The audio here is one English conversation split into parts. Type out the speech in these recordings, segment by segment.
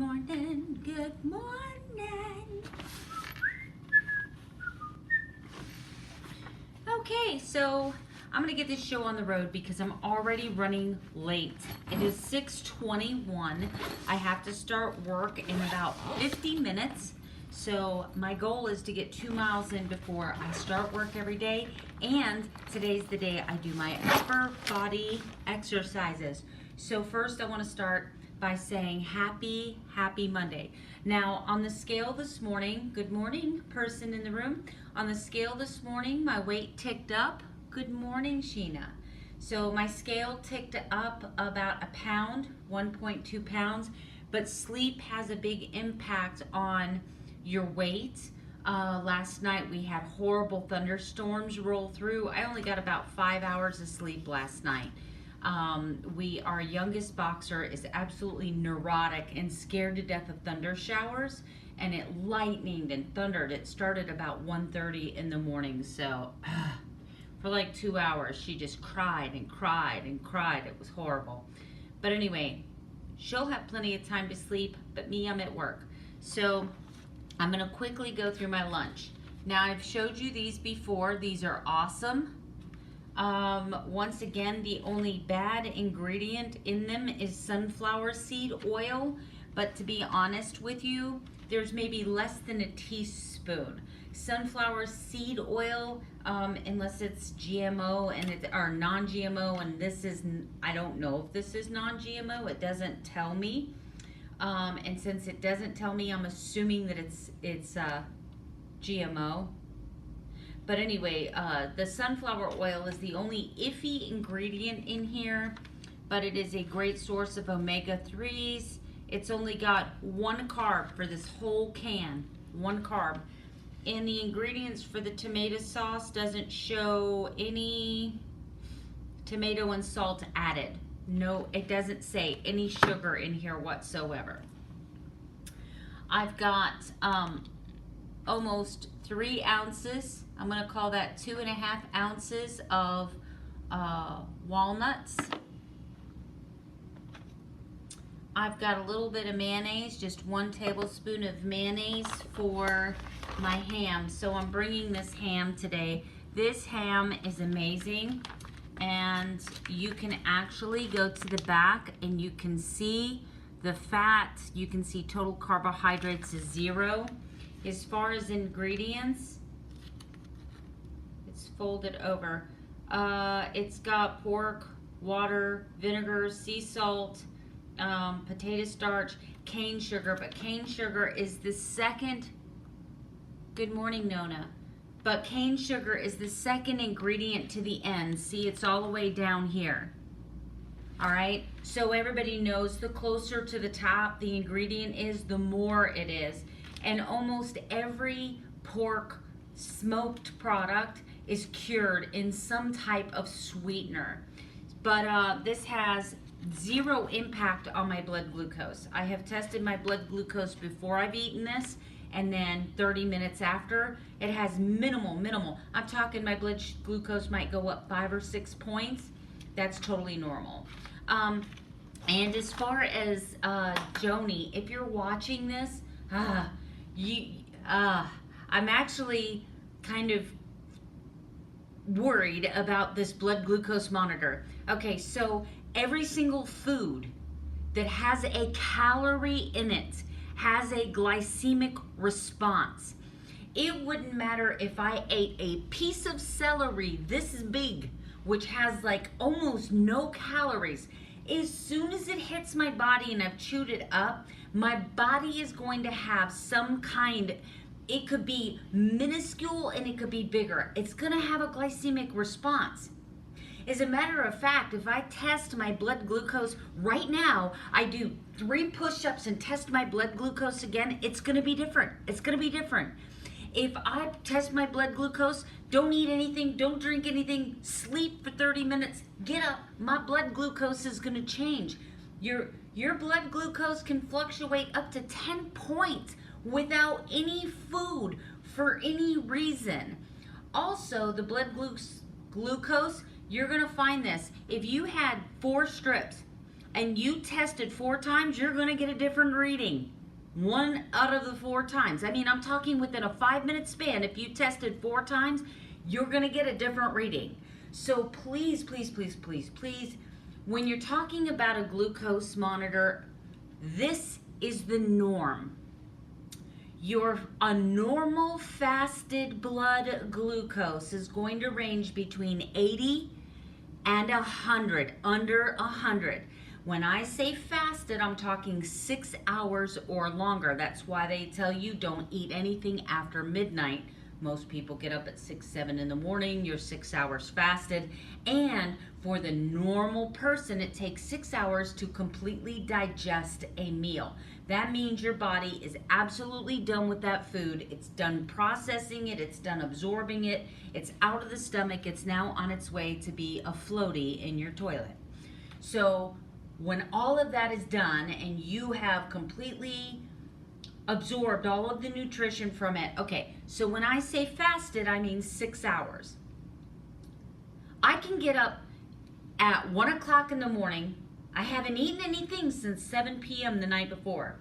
morning, good morning. Okay, so I'm gonna get this show on the road because I'm already running late. It is 6:21. I have to start work in about 50 minutes. So my goal is to get 2 miles in before I start work every day. And today's the day I do my upper body exercises. So first I wanna start by saying happy Monday. Now on the scale this morning, good morning person in the room. On the scale this morning, my weight ticked up. Good morning, Sheena. So my scale ticked up about a pound, 1.2 pounds, but sleep has a big impact on your weight. Last night we had horrible thunderstorms roll through. I only got about 5 hours of sleep last night. Our youngest boxer is absolutely neurotic and scared to death of thunder showers, and it lightninged and thundered. It started about 1:30 in the morning, so for like 2 hours she just cried and cried and cried. It was horrible. But anyway, she'll have plenty of time to sleep, but me, I'm at work. So I'm gonna quickly go through my lunch. Now I've showed you these before. These are awesome. Once again, the only bad ingredient in them is sunflower seed oil, but to be honest with you, there's maybe less than a teaspoon. Sunflower seed oil, unless it's GMO or non-GMO, and this is, I don't know if this is non-GMO, it doesn't tell me. And since it doesn't tell me, I'm assuming that it's GMO. But anyway, the sunflower oil is the only iffy ingredient in here, but it is a great source of omega-3s. It's only got 1 carb for this whole can, 1 carb. And the ingredients for the tomato sauce doesn't show any tomato and salt added. No, it doesn't say any sugar in here whatsoever. I've got almost 3 ounces. I'm gonna call that 2.5 ounces of walnuts. I've got a little bit of mayonnaise, just 1 tablespoon of mayonnaise for my ham. So I'm bringing this ham today. This ham is amazing, and you can actually go to the back and you can see the fat. You can see total carbohydrates is 0. As far as ingredients, it's folded over. It's got pork, water, vinegar, sea salt, potato starch, cane sugar, but cane sugar is the second, good morning Nona, but cane sugar is the second ingredient to the end. See, it's all the way down here. All right, so everybody knows the closer to the top the ingredient is, the more it is. And almost every pork smoked product is cured in some type of sweetener. But this has 0 impact on my blood glucose. I have tested my blood glucose before I've eaten this, and then 30 minutes after. It has minimal. I'm talking my blood glucose might go up 5 or 6 points. That's totally normal. And as far as Joni, if you're watching this, I'm actually kind of worried about this blood glucose monitor. Okay, so every single food that has a calorie in it has a glycemic response. It wouldn't matter if I ate a piece of celery this big, which has like almost no calories. As soon as it hits my body and I've chewed it up, my body is going to have some kind, it could be minuscule and it could be bigger. It's gonna have a glycemic response. As a matter of fact, if I test my blood glucose right now, I do 3 push-ups and test my blood glucose again, it's gonna be different. It's gonna be different. If I test my blood glucose, don't eat anything, don't drink anything, sleep for 30 minutes, get up, my blood glucose is gonna change. Your blood glucose can fluctuate up to 10 points without any food for any reason. Also, the blood glucose, you're gonna find this. If you had 4 strips and you tested 4 times, you're going to get a different reading. 1 out of the 4 times. I mean, I'm talking within a 5-minute span. If you tested 4 times, you're going to get a different reading. So please, please, please, please, please, when you're talking about a glucose monitor, this is the norm. A normal fasted blood glucose is going to range between 80 and 100, under 100. When I say fasted, I'm talking 6 hours or longer. That's why they tell you don't eat anything after midnight. Most people get up at 6, 7 in the morning. You're 6 hours fasted. And for the normal person, it takes 6 hours to completely digest a meal. That means your body is absolutely done with that food. It's done processing it. It's done absorbing it. It's out of the stomach. It's now on its way to be a floaty in your toilet. So when all of that is done and you have completely absorbed all of the nutrition from it, okay, so when I say fasted, I mean 6 hours. I can get up at 1 o'clock in the morning. I haven't eaten anything since 7 p.m. the night before.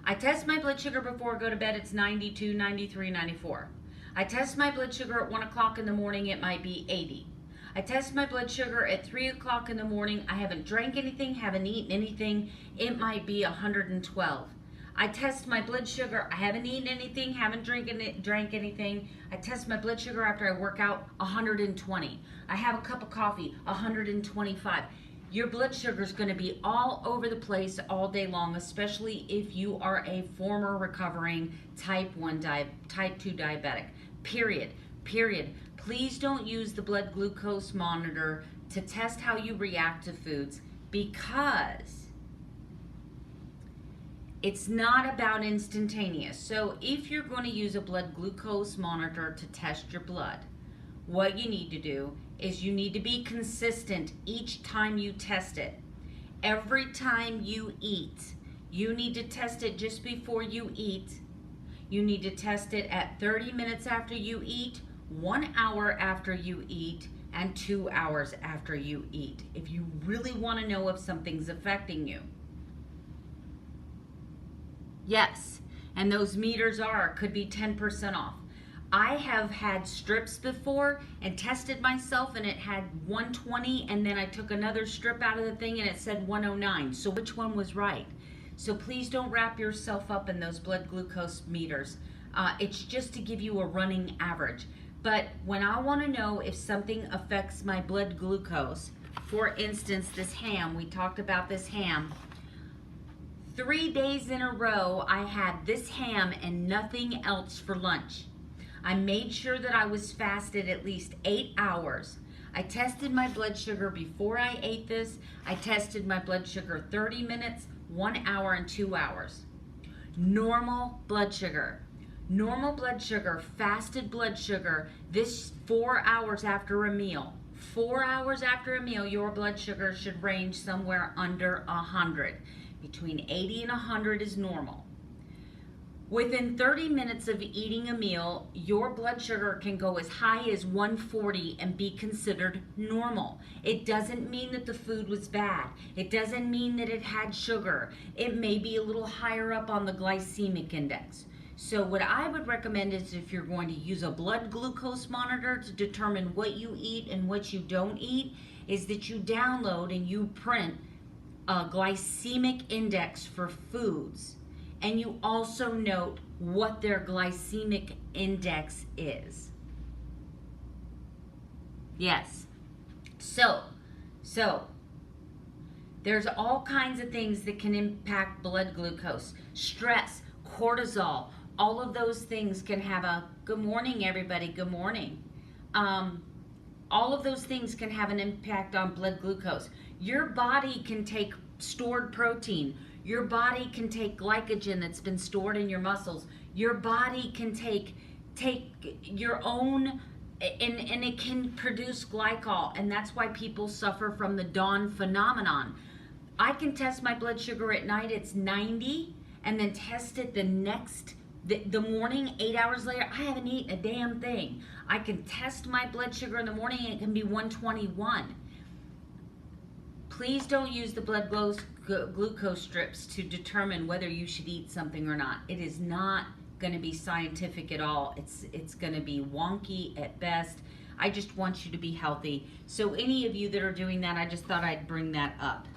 I test my blood sugar before I go to bed. It's 92, 93, 94. I test my blood sugar at 1 o'clock in the morning. It might be 80. I test my blood sugar at 3 o'clock in the morning. I haven't drank anything, haven't eaten anything. It might be 112. I test my blood sugar. I haven't eaten anything, haven't drank anything. I test my blood sugar after I work out, 120. I have a cup of coffee, 125. Your blood sugar is going to be all over the place all day long, especially if you are a former recovering type 2 diabetic. Period. Please don't use the blood glucose monitor to test how you react to foods, because it's not about instantaneous. So if you're going to use a blood glucose monitor to test your blood, what you need to do is you need to be consistent each time you test it. Every time you eat, you need to test it just before you eat. You need to test it at 30 minutes after you eat, 1 hour after you eat, and 2 hours after you eat, if you really want to know if something's affecting you. Yes, and those meters could be 10% off. I have had strips before and tested myself and it had 120, and then I took another strip out of the thing and it said 109. So which one was right? So please don't wrap yourself up in those blood glucose meters. It's just to give you a running average. But when I want to know if something affects my blood glucose, for instance, this ham, we talked about this ham. 3 days in a row, I had this ham and nothing else for lunch. I made sure that I was fasted at least 8 hours. I tested my blood sugar before I ate this. I tested my blood sugar 30 minutes, 1 hour, and 2 hours. Normal blood sugar. Normal blood sugar, fasted blood sugar, this 4 hours after a meal. 4 hours after a meal, your blood sugar should range somewhere under 100. Between 80 and 100 is normal. Within 30 minutes of eating a meal, your blood sugar can go as high as 140 and be considered normal. It doesn't mean that the food was bad. It doesn't mean that it had sugar. It may be a little higher up on the glycemic index. So what I would recommend is, if you're going to use a blood glucose monitor to determine what you eat and what you don't eat, is that you download and you print a glycemic index for foods. And you also note what their glycemic index is. Yes. So there's all kinds of things that can impact blood glucose. Stress, cortisol, all of those things can have a, good morning everybody, good morning. All of those things can have an impact on blood glucose. Your body can take stored protein. Your body can take glycogen that's been stored in your muscles. Your body can take your own, and it can produce glycol, and that's why people suffer from the dawn phenomenon. I can test my blood sugar at night, it's 90, and then test it the morning, 8 hours later, I haven't eaten a damn thing. I can test my blood sugar in the morning and it can be 121. please don't use the blood glucose strips to determine whether you should eat something or not. It is not going to be scientific at all. It's going to be wonky at best. I just want you to be healthy. So any of you that are doing that, I just thought I'd bring that up.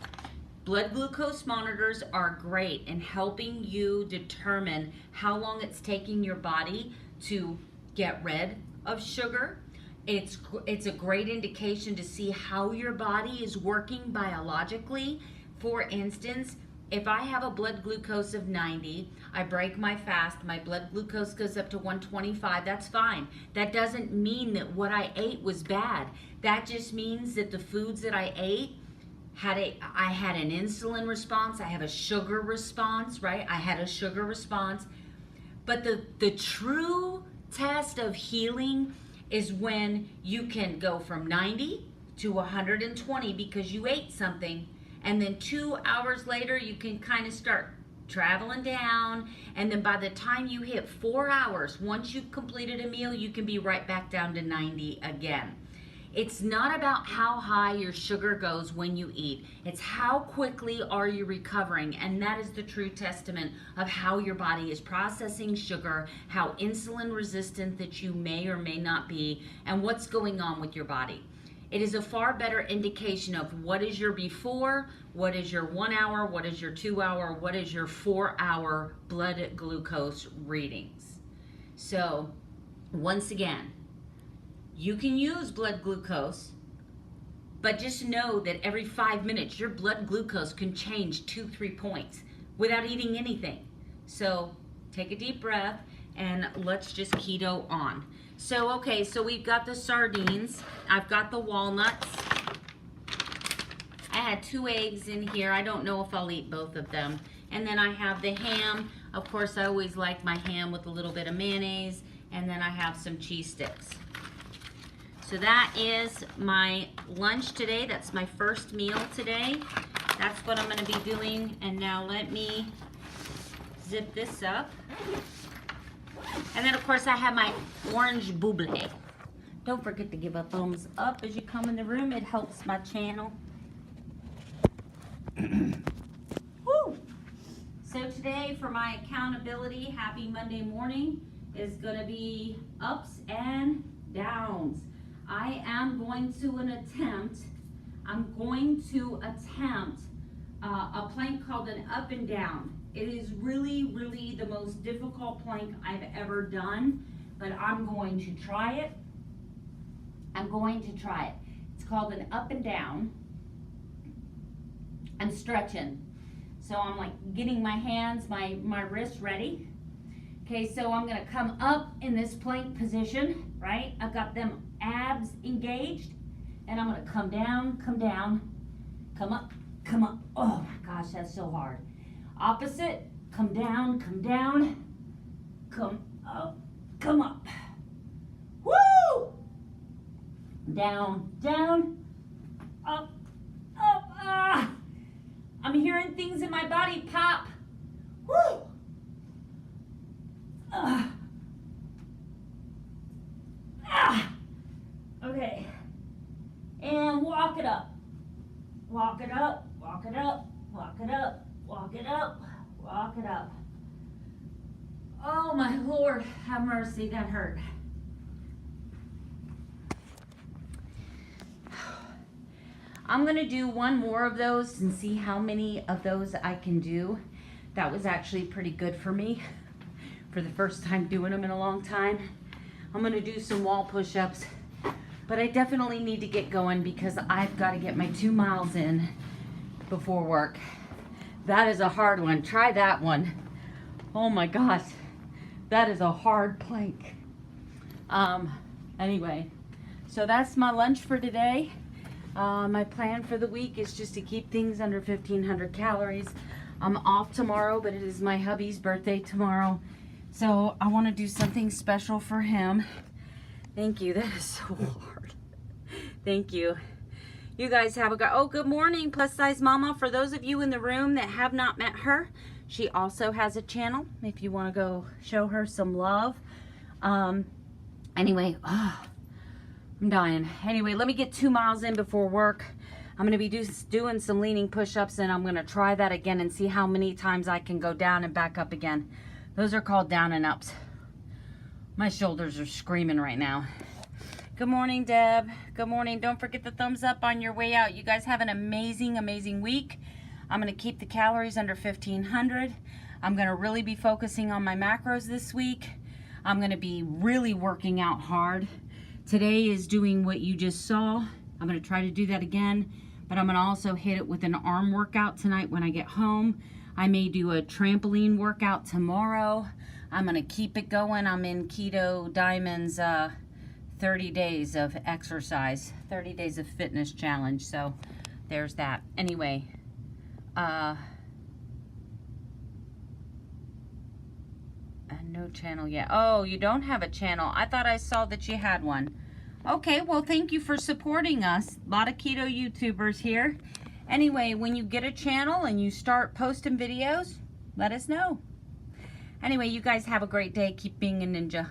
Blood glucose monitors are great in helping you determine how long it's taking your body to get rid of sugar. It's a great indication to see how your body is working biologically. For instance, if I have a blood glucose of 90, I break my fast, my blood glucose goes up to 125, that's fine. That doesn't mean that what I ate was bad. That just means that the foods that I ate, I had an insulin response, I have a sugar response, right? I had a sugar response. But the true test of healing is when you can go from 90 to 120 because you ate something, and then 2 hours later you can kind of start traveling down, and then by the time you hit 4 hours, once you've completed a meal, you can be right back down to 90 again. It's not about how high your sugar goes when you eat. It's how quickly are you recovering, and that is the true testament of how your body is processing sugar, how insulin resistant that you may or may not be, and what's going on with your body. It is a far better indication of what is your before, what is your 1 hour, what is your 2 hour, what is your 4 hour blood glucose readings. So, once again, you can use blood glucose, but just know that every 5 minutes your blood glucose can change 2-3 points without eating anything. So take a deep breath and let's just keto on. So okay, so we've got the sardines, I've got the walnuts, I had 2 eggs in here. I don't know if I'll eat both of them. And then I have the ham. Of course, I always like my ham with a little bit of mayonnaise, and then I have some cheese sticks. So that is my lunch today. That's my first meal today. That's what I'm going to be doing. And now let me zip this up. And then, of course, I have my orange bubbly. Don't forget to give a thumbs up as you come in the room. It helps my channel. Woo! So today, for my accountability, happy Monday morning, is going to be ups and downs. I am going to attempt a plank called an up and down. It is really, really the most difficult plank I've ever done, but I'm going to try it. It's called an up and down. I'm stretching. So I'm like getting my hands, my wrists ready. Okay, so I'm gonna come up in this plank position, right? I've got them abs engaged, and I'm gonna come down, come up. Oh my gosh, that's so hard. Opposite, come down, come up. Woo! Down, up, ah! I'm hearing things in my body pop. Woo! Okay. And walk it up. Walk it up. Oh my Lord, have mercy, that hurt. I'm gonna do one more of those and see how many of those I can do. That was actually pretty good for me for the first time doing them in a long time. I'm gonna do some wall push-ups, but I definitely need to get going because I've got to get my 2 miles in before work. That is a hard one. Try that one. Oh my gosh, that is a hard plank. Anyway, so that's my lunch for today. My plan for the week is just to keep things under 1,500 calories. I'm off tomorrow, but it is my hubby's birthday tomorrow. So I want to do something special for him. Thank you. That is so hard. Thank you. You guys have a good... Oh, good morning, Plus Size Mama. For those of you in the room that have not met her, she also has a channel if you want to go show her some love. Anyway, I'm dying. Anyway, let me get 2 miles in before work. I'm going to be doing some leaning push-ups, and I'm going to try that again and see how many times I can go down and back up again. Those are called down and ups. My shoulders are screaming right now. Good morning, Deb. Good morning. Don't forget the thumbs up on your way out. You guys have an amazing, amazing week. I'm going to keep the calories under 1,500. I'm going to really be focusing on my macros this week. I'm going to be really working out hard. Today is doing what you just saw. I'm going to try to do that again, but I'm going to also hit it with an arm workout tonight when I get home. I may do a trampoline workout tomorrow. I'm going to keep it going. I'm in Keto Diamond's 30 days of exercise, 30 days of fitness challenge. So there's that. Anyway, no channel yet. Oh, you don't have a channel. I thought I saw that you had one. Okay, well, thank you for supporting us. A lot of keto YouTubers here. Anyway, when you get a channel and you start posting videos, let us know. Anyway, you guys have a great day. Keep being a ninja.